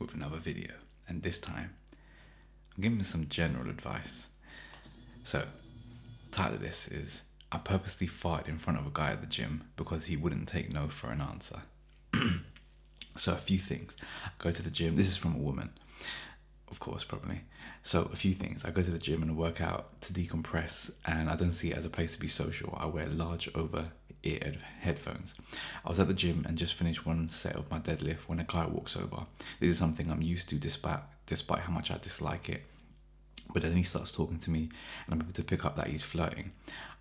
with another video, and this time I'm giving some general advice. So, the title of this is I purposely farted in front of a guy at the gym because he wouldn't take no for an answer. So a few things. I go to the gym. This is from a woman, of course, probably. So a few things. I go to the gym and work out to decompress, and I don't see it as a place to be social. I wear large over-ear headphones. I was at the gym and just finished one set of my deadlift when a guy walks over. This is something I'm used to despite how much I dislike it. But then he starts talking to me, and I'm able to pick up that he's flirting.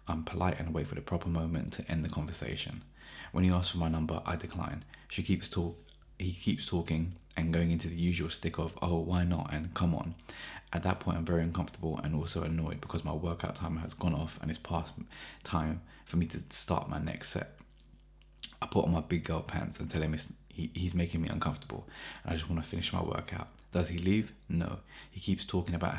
I'm polite and wait for the proper moment to end the conversation. When he asks for my number, I decline. He keeps talking and going into the usual stick of, oh, why not, and come on. At that point, I'm very uncomfortable and also annoyed because my workout time has gone off and it's past time for me to start my next set. I put on my big girl pants and tell him he's making me uncomfortable and I just want to finish my workout. Does he leave? No. He keeps talking about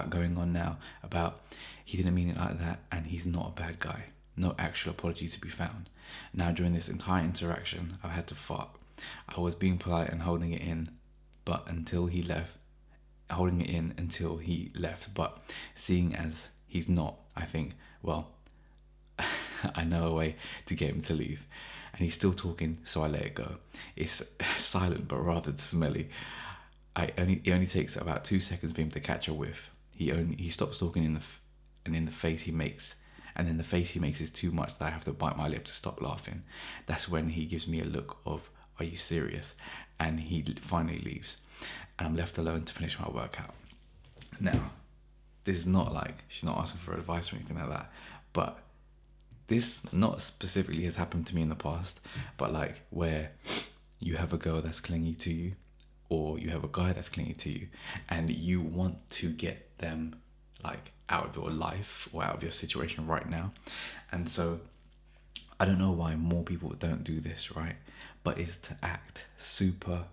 going on now, about he didn't mean it like that and he's not a bad guy. No actual apology to be found. Now, during this entire interaction, I've had to fart. I was being polite and holding it in until he left, but seeing as he's not, I think, well, I know a way to get him to leave. And he's still talking, so I let it go. It's silent but rather smelly. It only takes about 2 seconds for him to catch a whiff. He stops talking and in the face he makes, and then the face he makes is too much that I have to bite my lip to stop laughing. That's when he gives me a look of, are you serious? And he finally leaves. And I'm left alone to finish my workout. Now, this is not like, she's not asking for advice or anything like that, but this not specifically has happened to me in the past, but like where you have a girl that's clingy to you, or you have a guy that's clingy to you, and you want to get them like out of your life or out of your situation right now. And so I don't know why more people don't do this, right? But it's to act super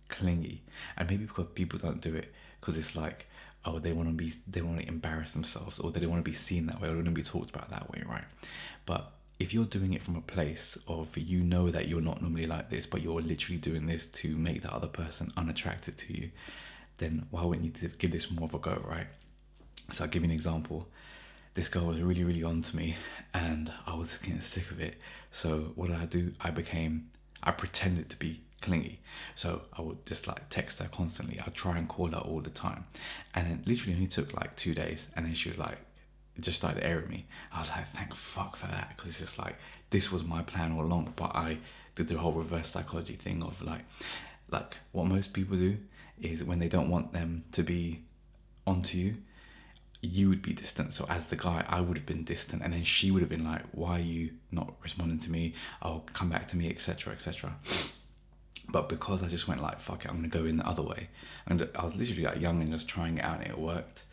clingy. And maybe because people don't do it because it's like, oh, they want to embarrass themselves, or they don't want to be seen that way, or they want to be talked about that way, right? But if you're doing it from a place of, you know that you're not normally like this, but you're literally doing this to make the other person unattracted to you, then why wouldn't you give this more of a go, right? So I'll give you an example. This girl was really, really on to me and I was getting sick of it. So what did I do? I pretended to be clingy. So I would just like text her constantly. I'd try and call her all the time. And it literally only took like 2 days. And then she was like, just started airing me. I was like, thank fuck for that. Because it's just like, this was my plan all along. But I did the whole reverse psychology thing of like what most people do is when they don't want them to be onto you, you would be distant. So as the guy, I would have been distant, and then she would have been like, why are you not responding to me? Oh, come back to me, etc., etc. But because I just went like, fuck it, I'm gonna go in the other way, and I was literally like young and just trying it out and it worked.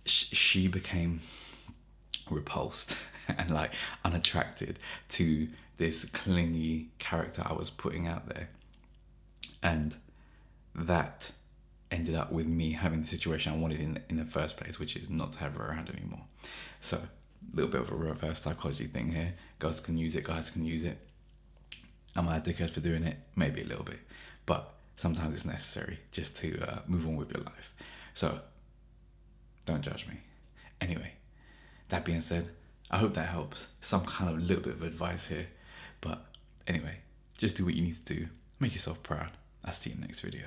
She became repulsed and like unattracted to this clingy character I was putting out there, and that ended up with me having the situation I wanted in the first place, which is not to have her around anymore. So a little bit of a reverse psychology thing here. Girls can use it, guys can use it. Am I a dickhead for doing it? Maybe a little bit, but sometimes it's necessary just to move on with your life. So don't judge me. Anyway, that being said, I hope that helps. Some kind of little bit of advice here. But anyway, just do what you need to do. Make yourself proud. I'll see you in the next video.